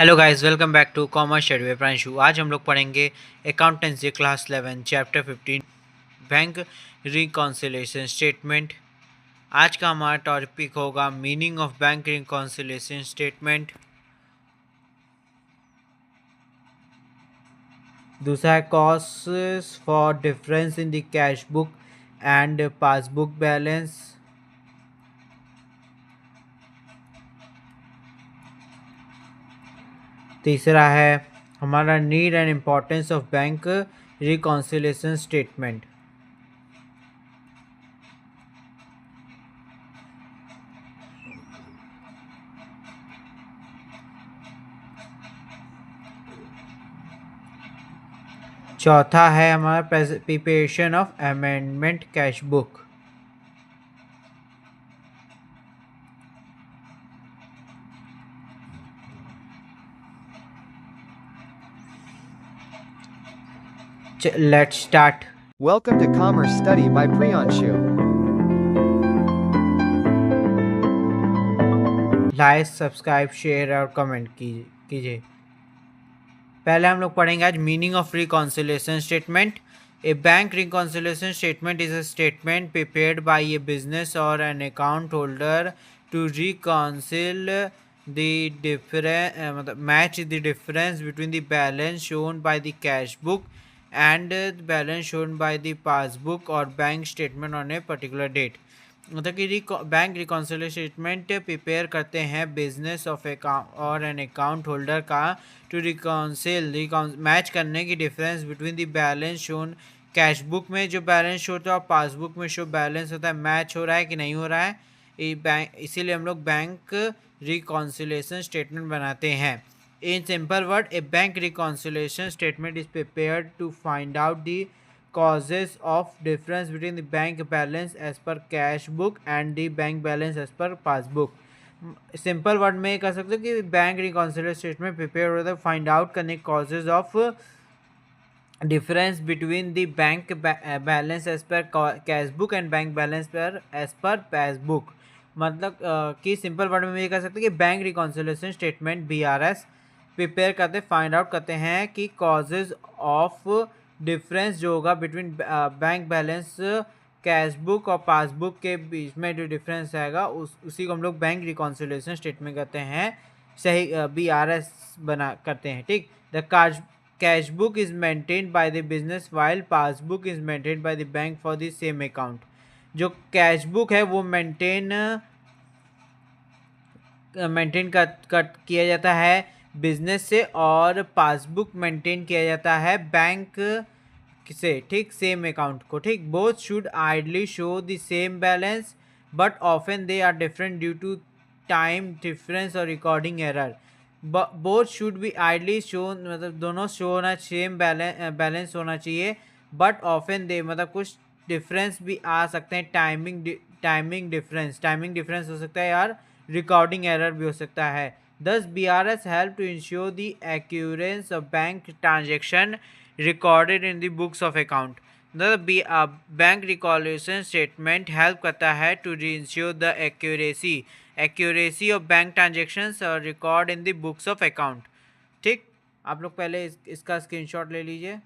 Hello guys, welcome back to commerce शेड में प्रांशु। आज हम लोग पढ़ेंगे accountancy class 11 chapter 15 bank reconciliation statement. आज का हमारा टॉपिक होगा meaning of bank reconciliation statement. दूसरा है causes for difference in the cash book and passbook balance. तीसरा है हमारा need and importance of bank reconciliation statement. चौथा है हमारा preparation of amendment cash book. Let's start. Welcome to Commerce Study by Priyanshu. Like, subscribe, share और comment कीजिए। पहले हम लोग पढ़ेंगे आज meaning of reconciliation statement. A bank reconciliation statement is a statement prepared by a business और an account holder to reconcile the difference मतलब match the difference between the balance shown by the cash book and balance shown by the passbook और bank statement on a particular date. मतलब कि bank reconciliation statement prepare करते हैं business of account और an account holder का to रिकॉन्सिल match करने की difference between the balance shown cash book में जो बैलेंस शो होता है और पासबुक में जो बैलेंस होता है, मैच हो रहा है कि नहीं हो रहा है। इसीलिए हम लोग बैंक रिकॉन्सिलेशन स्टेटमेंट बनाते हैं। In simple word, a bank reconciliation statement is prepared to find out the causes of difference between the bank balance as per cash book and the bank balance as per passbook। Simple word में कह सकते हो कि bank reconciliation statement prepare होता है find out करने causes of difference between the bank balance as per cash book and bank balance per as per passbook. मतलब कि सिंपल वर्ड में ये कह सकते हैं कि bank reconciliation statement BRS prepare करते फाइंड आउट करते हैं कि कॉजेज ऑफ डिफरेंस जो होगा between bank balance cash book और पासबुक के बीच में जो डिफरेंस आएगा उसी को हम लोग बैंक रिकॉन्सिलेशन स्टेटमेंट करते हैं। सही BRS बना करते हैं। ठीक, the cash book is maintained by the business while passbook is maintained by the bank for the same account. जो कैश बुक है वो मेंटेन किया जाता है बिजनेस से और पासबुक मेंटेन किया जाता है बैंक से। ठीक, सेम अकाउंट को। ठीक, both should ideally show the same balance but often they are different due to time difference और recording error. Both should be ideally show मतलब दोनों शो होना सेम बैलेंस होना चाहिए, बट ऑफन दे मतलब कुछ डिफरेंस भी आ सकते हैं। टाइमिंग डिफरेंस हो सकता है यार, रिकॉर्डिंग एरर भी हो सकता है। Thus, BRS help to ensure the accuracy of bank transaction recorded in the books of account. The bank reconciliation statement help करता है to ensure the accuracy of bank transactions record in the books of account। ठीक, आप लोग पहले इसका screenshot ले लीजिए।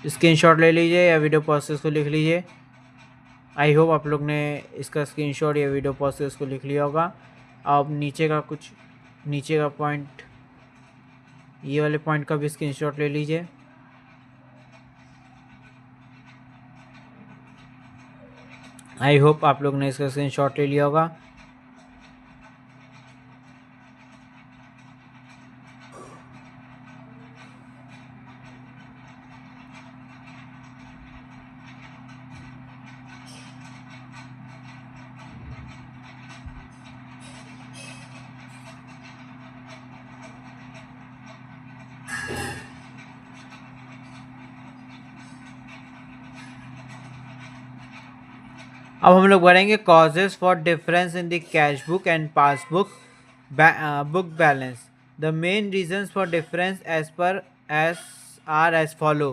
Screenshot ले लीजिए या वीडियो प्रोसेस को लिख लीजिए। आई होप आप लोग ने इसका स्क्रीनशॉट या वीडियो प्रोसेस को लिख लिया होगा। अब नीचे का पॉइंट, ये वाले पॉइंट का भी स्क्रीनशॉट ले लीजिए। आई होप आप लोग ने इसका स्क्रीनशॉट ले लिया होगा। अब हम लोग बढ़ेंगे causes for difference in the cash book and passbook book balance. The main reasons for difference as are as follow.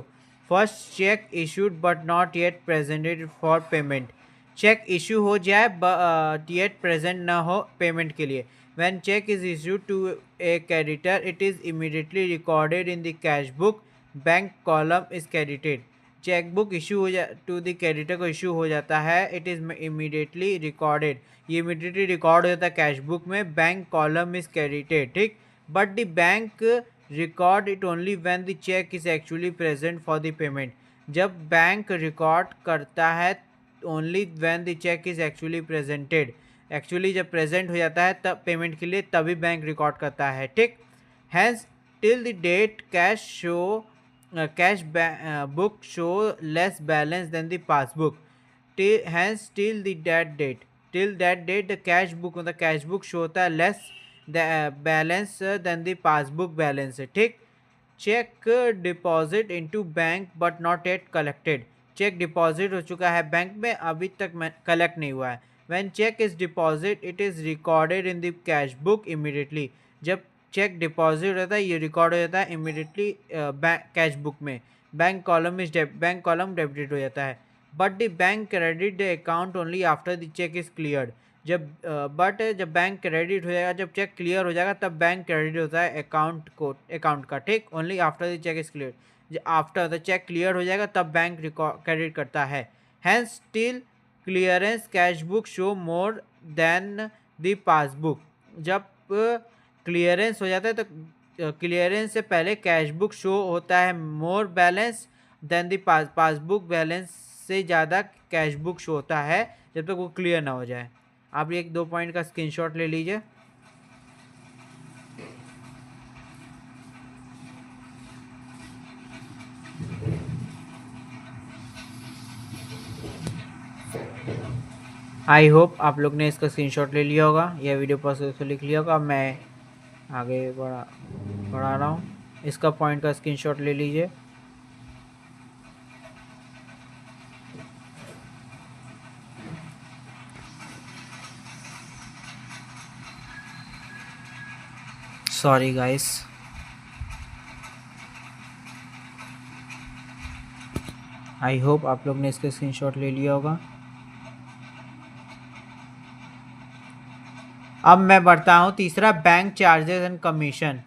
First cheque issued but not yet presented for payment, cheque issue हो जाए yet present ना हो payment के लिए. When cheque is issued to a creditor it is immediately recorded in the cash book, bank column is credited. Chequebook issue हो जा to the creditor को issue हो जाता है, इट इज़ इमीडिएटली रिकॉर्डेड, ये इमीडिएटली रिकॉर्ड हो जाता है कैश बुक में, बैंक कॉलम इज क्रेडिटेड. ठीक, but the bank record it only when the cheque is actually present for the payment. जब बैंक रिकॉर्ड करता है only when the cheque is actually presented, actually जब present हो जाता है तब पेमेंट के लिए तभी बैंक रिकॉर्ड करता है. ठीक, hence till the date cash book show less balance than the passbook. Hence till that date the cash book मतलब कैश बुक शो होता है less balance than the passbook balance. ठीक, cheque deposit into bank but not yet collected, cheque deposit हो चुका है bank में, अभी तक कलेक्ट नहीं हुआ है. When cheque is deposit it is recorded in the cash book immediately, जब चेक डिपॉजिट होता है ये रिकॉर्ड हो जाता है इमीडिएटली बैंक कैश बुक में, बैंक कॉलम डेबिटेड हो जाता है. But the bank credit the account only after the cheque is cleared, जब जब बैंक क्रेडिट हो जाएगा, जब चेक क्लियर हो जाएगा तब बैंक क्रेडिट होता है अकाउंट का. ठीक, only after the cheque is clear, after the cheque clear हो जाएगा तब बैंक क्रेडिट करता है. Hence still clearance cash book show more than the passbook, जब क्लियरेंस हो जाता है तो क्लियरेंस से पहले कैश बुक शो होता है more balance than the passbook balance, से ज़्यादा कैश बुक शो होता है जब तक वो क्लियर ना हो जाए. आप एक 2 पॉइंट का स्क्रीनशॉट ले लीजिए. आई होप आप लोग ने इसका स्क्रीनशॉट ले लिया होगा, यह वीडियो पर लिख लिया होगा. मैं आगे बढ़ा रहा हूँ, इसका पॉइंट का स्क्रीनशॉट ले लीजिए. सॉरी गाइस, आई होप आप लोग ने इसका स्क्रीनशॉट ले लिया होगा. अब मैं बढ़ता हूँ तीसरा, bank charges and commission.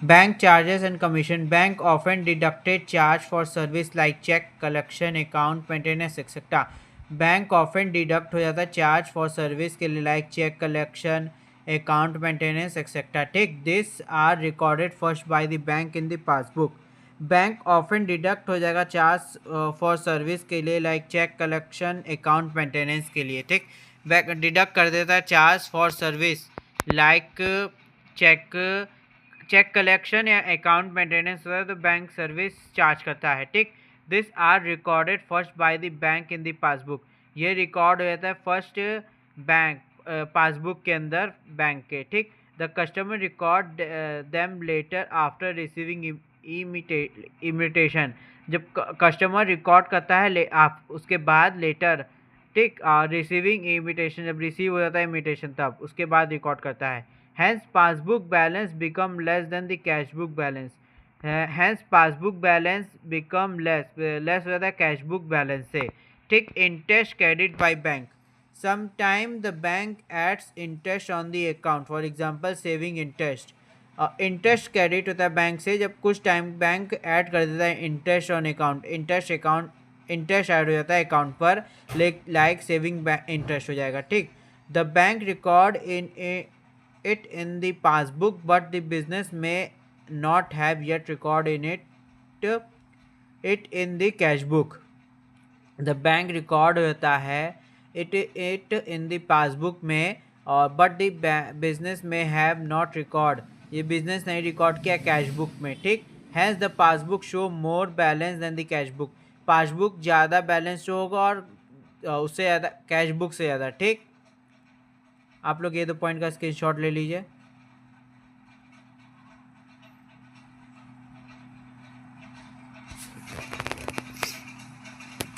Bank charges and commission, bank often deducted charge for service like cheque collection, account maintenance etcetera. Bank often deduct हो जाता है चार्ज फॉर सर्विस के लिए like cheque collection, account maintenance etcetera. ठीक, this are recorded first by the bank in the passbook. Bank often deduct हो जाएगा charge for service के लिए like cheque collection, account maintenance के लिए. ठीक, बैंक डिडक्ट कर देता है charge for service like cheque collection या अकाउंट मेंटेनेंस होता है तो बैंक सर्विस चार्ज करता है. ठीक, this are recorded first by the bank in the passbook, ये रिकॉर्ड हो जाता है फर्स्ट बैंक पासबुक के अंदर बैंक के. ठीक, the customer record them later after receiving imitation, जब कस्टमर रिकॉर्ड करता है आप उसके बाद लेटर. ठीक, रिसीविंग इमिटेशन, जब रिसीव हो जाता है इमिटेशन तब उसके बाद रिकॉर्ड करता है. Hence passbook balance become less than the cash book balance, hence passbook balance become less हो जाता है कैश बुक बैलेंस से. ठीक, interest credit by bank, sometime the bank adds interest on the account, for example saving interest. Interest credit होता है bank से जब कुछ टाइम बैंक ऐड कर देता है interest on account, interest add हो जाता है अकाउंट पर लाइक सेविंग इंटरेस्ट हो जाएगा. ठीक, the bank record it in the passbook but the business may not have yet record in it in the cash book. the bank record होता है it in the passbook में और but the business may have not record, ये business नहीं record किया cash book में. ठीक, hence the passbook show more balance than the cash book, passbook ज़्यादा बैलेंस शो होगा और उससे ज़्यादा कैश बुक से ज़्यादा. ठीक, आप लोग ये 2 पॉइंट का स्क्रीनशॉट ले लीजिए.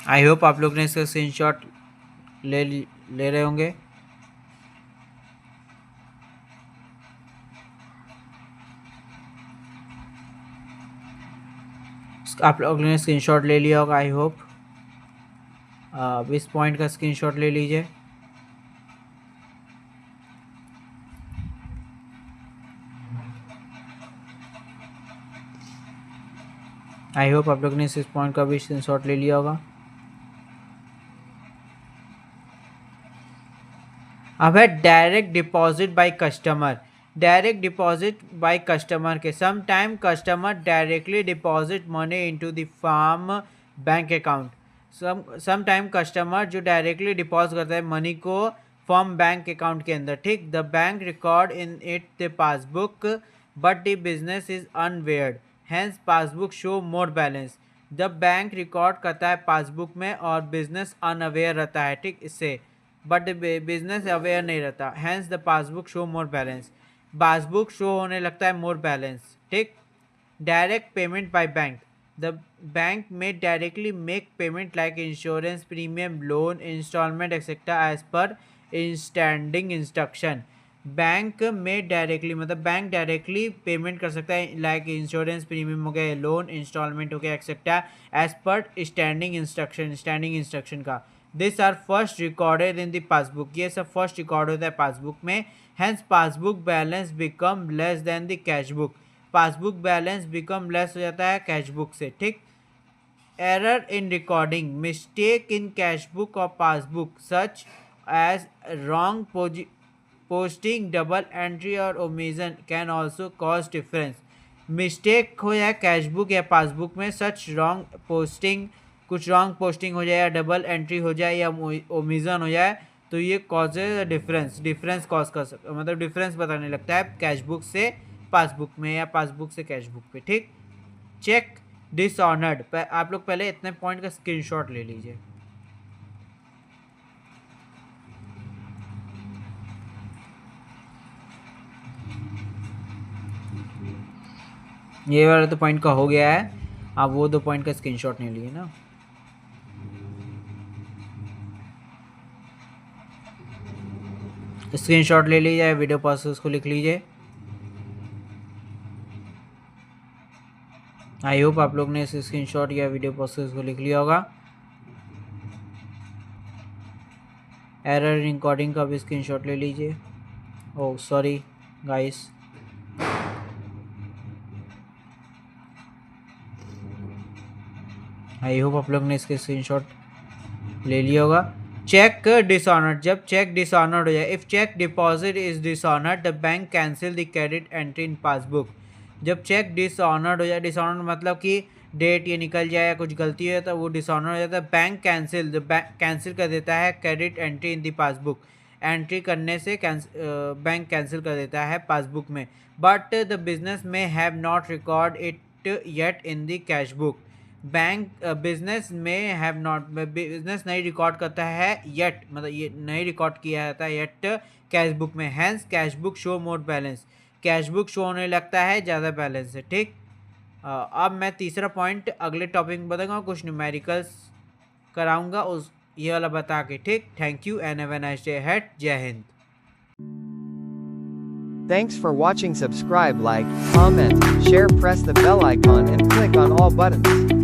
आई होप आप लोग ने इसका स्क्रीनशॉट ले रहे होंगे. आप लोगों ने स्क्रीनशॉट ले लिया होगा आई होप। इस पॉइंट का स्क्रीनशॉट ले लीजिए। आई होप आप लोग ने इस पॉइंट का भी स्क्रीनशॉट ले लिया होगा। अब है direct deposit by customer. Direct deposit by customer के some time customer directly deposit money into the firm bank account. Some time customer जो डायरेक्टली डिपॉजिट करता है मनी को फर्म बैंक अकाउंट के अंदर, ठीक। The bank record in it the passbook but the business is unaware, hence passbook show more balance. The bank record करता है passbook में और बिजनेस अनअवेयर रहता है, ठीक, इससे, बट बिजनेस अवेयर नहीं रहता, hence the passbook show more balance. Passbook show होने लगता है मोर बैलेंस, ठीक। Direct payment by bank. The bank may directly make payment like insurance premium loan instalment etcetera as per standing instruction. Bank may directly मतलब bank directly payment कर सकता है like insurance premium हो गया, loan instalment हो गया etcetera as per standing instruction का। This are first recorded in the passbook, ये सब फर्स्ट रिकॉर्ड होता है पासबुक में। Hence passbook balance become less than the cash book, passbook balance become less हो जाता है कैश बुक से, ठीक। Error in recording, mistake in cash book और passbook such as wrong posting, double entry और omission can also cause difference. Mistake हो जाए cash book या पासबुक में, सच रॉन्ग पोस्टिंग, कुछ रॉन्ग पोस्टिंग हो जाए या डबल एंट्री हो जाए या ओमिशन हो जाए तो ये कॉजेज डिफरेंस कॉज कर सकता, मतलब डिफरेंस बताने लगता है कैश बुक से पासबुक में या पासबुक से कैश बुक पे, ठीक। चेक डिसऑनर्ड, आप लोग पहले इतने पॉइंट का स्क्रीनशॉट ले लीजिए। ये वाला तो पॉइंट का हो गया है, आप वो 2 पॉइंट का स्क्रीनशॉट नहीं लिए ना। स्क्रीनशॉट ले लीजिए, वीडियो प्रोसेस को लिख लीजिए। आई होप आप लोग ने इस स्क्रीनशॉट या वीडियो प्रोसेस को लिख लिया होगा। एरर रिकॉर्डिंग का भी स्क्रीनशॉट ले लीजिए। Oh sorry guys, I hope आप लोग ने इसके स्क्रीनशॉट ले लिया होगा। चेक डिसऑनर्ड, जब चेक डिसऑनर्ड हो जाए, if cheque deposit is dishonoured the bank cancel the credit entry in passbook. जब चेक डिसऑनर्ड हो जाए, डिसऑनर्ड मतलब कि डेट ये निकल जाए या कुछ गलती हो तो वो डिसऑनर हो जाता है। बैंक कैंसिल कर देता है क्रेडिट एंट्री इन दी पासबुक, एंट्री करने से बैंक कैंसिल कर देता है पासबुक में। बट द बिजनेस में have not record it yet in the cash book. Bank business में हैव नॉट, बिजनेस नहीं रिकॉर्ड करता है येट, मतलब ये नहीं रिकॉर्ड किया जाता है येट कैश बुक में। Hence cash book show more balance, cash book show होने लगता है ज़्यादा बैलेंस है, ठीक। अब मैं तीसरा पॉइंट अगले टॉपिक में बताऊंगा, कुछ न्यूमेरिकल्स कराऊंगा उस ये वाला बता के, ठीक। Thank you and have a nice day ahead. जय Hind. Thanks for watching. Subscribe, like, comment, share, press the bell icon and click on all buttons.